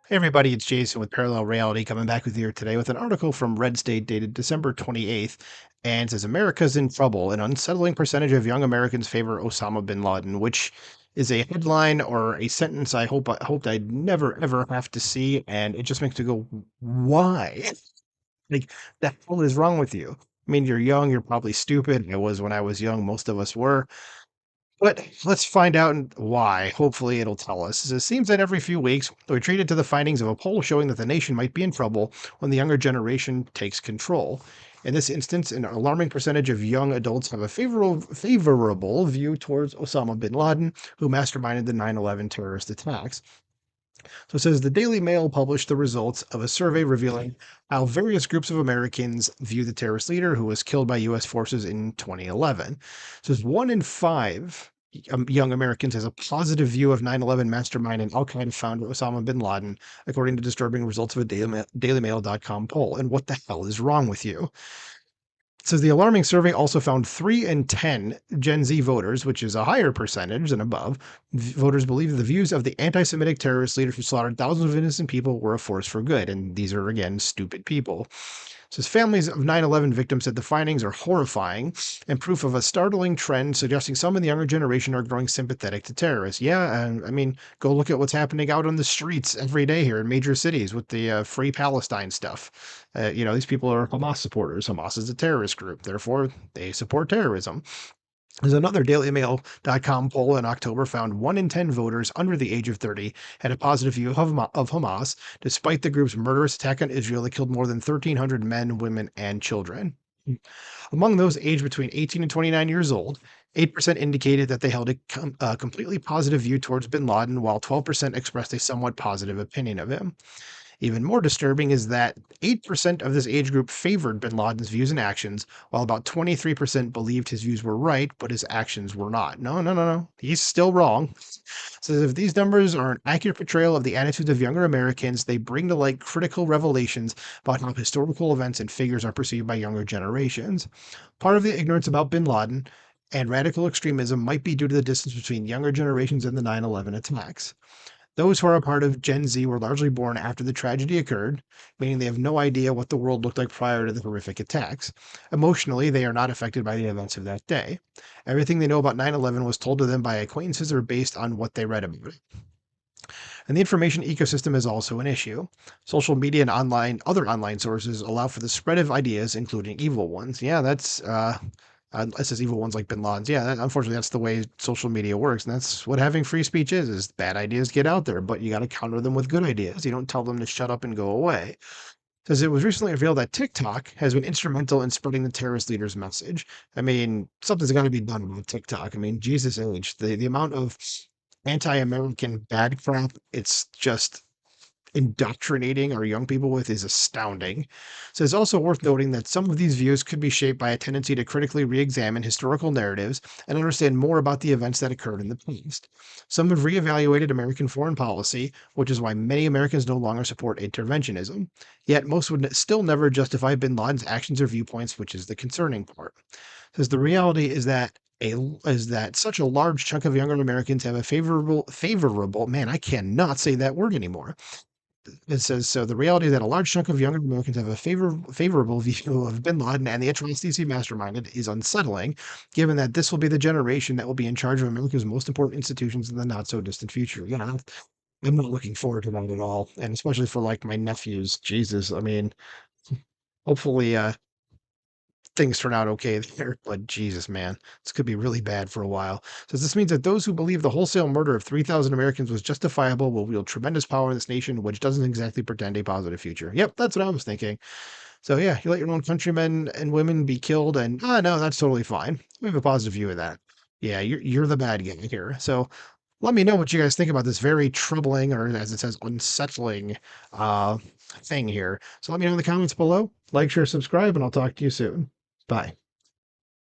Hey everybody, it's Jason with Parallel Reality coming back with you here today with an article from Red State dated December 28th, and it says America's in trouble. An unsettling percentage of young Americans favor Osama bin Laden, which is a headline or a sentence I hoped I'd never ever have to see, and it just makes me go, why? Like, the hell is wrong with you? I mean, you're young, you're probably stupid. I was when I was young, most of us were. But let's find out why. Hopefully, it'll tell us. It seems that every few weeks, we're treated to the findings of a poll showing that the nation might be in trouble when the younger generation takes control. In this instance, an alarming percentage of young adults have a favorable view towards Osama bin Laden, who masterminded the 9/11 terrorist attacks. So it says the Daily Mail published the results of a survey revealing how various groups of Americans view the terrorist leader who was killed by U.S. forces in 2011. It says 1 in 5 young Americans has a positive view of 9/11 mastermind and Al Qaeda founder Osama bin Laden, according to disturbing results of a DailyMail.com poll. And what the hell is wrong with you? It says the alarming survey also found 3 in 10 Gen Z voters, which is a higher percentage than above, voters believe the views of the anti-Semitic terrorist leader who slaughtered thousands of innocent people were a force for good. And these are, again, stupid people. It says families of 9/11 victims said the findings are horrifying and proof of a startling trend suggesting some in the younger generation are growing sympathetic to terrorists. Yeah, and I mean, go look at what's happening out on the streets every day here in major cities with the Free Palestine stuff. These people are Hamas supporters. Hamas is a terrorist group, therefore they support terrorism. There's another DailyMail.com poll in October found 1 in 10 voters under the age of 30 had a positive view of Hamas, despite the group's murderous attack on Israel that killed more than 1,300 men, women, and children. Among those aged between 18 and 29 years old, 8% indicated that they held a completely positive view towards bin Laden, while 12% expressed a somewhat positive opinion of him. Even more disturbing is that 8% of this age group favored bin Laden's views and actions, while about 23% believed his views were right, but his actions were not. No, no, no, no. He's still wrong. Says if these numbers are an accurate portrayal of the attitudes of younger Americans, they bring to light critical revelations about how historical events and figures are perceived by younger generations. Part of the ignorance about bin Laden and radical extremism might be due to the distance between younger generations and the 9/11 attacks. Those who are a part of Gen Z were largely born after the tragedy occurred, meaning they have no idea what the world looked like prior to the horrific attacks. Emotionally, they are not affected by the events of that day. Everything they know about 9/11 was told to them by acquaintances or based on what they read about it. And the information ecosystem is also an issue. Social media and other online sources allow for the spread of ideas, including evil ones. Yeah, it says evil ones like bin Laden's. Yeah, unfortunately, that's the way social media works, and that's what having free speech is bad ideas get out there, but you got to counter them with good ideas. You don't tell them to shut up and go away. Says it was recently revealed that TikTok has been instrumental in spreading the terrorist leader's message. I mean, something's got to be done about TikTok. I mean, Jesus age, the amount of anti-American bad crap, it's just indoctrinating our young people with is astounding. So it's also worth noting that some of these views could be shaped by a tendency to critically re-examine historical narratives and understand more about the events that occurred in the past. Some have reevaluated American foreign policy, which is why many Americans no longer support interventionism. Yet most would still never justify bin Laden's actions or viewpoints, which is the concerning part. Says the reality is that such a large chunk of younger Americans have a favorable man, I cannot say that word anymore. It says, so the reality is that a large chunk of younger Americans have a favorable view of bin Laden and the atrocities he masterminded is unsettling, given that this will be the generation that will be in charge of America's most important institutions in the not so distant future. I'm not looking forward to that at all. And especially for like my nephews. Jesus. I mean, hopefully things turn out okay there, but Jesus, man, this could be really bad for a while. Says this means that those who believe the wholesale murder of 3,000 Americans was justifiable will wield tremendous power in this nation, which doesn't exactly pretend a positive future. Yep, that's what I was thinking. So yeah, you let your own countrymen and women be killed, and no, that's totally fine. We have a positive view of that. Yeah, you're the bad guy here. So let me know what you guys think about this very troubling, or as it says, unsettling thing here. So let me know in the comments below. Like, share, subscribe, and I'll talk to you soon. Bye.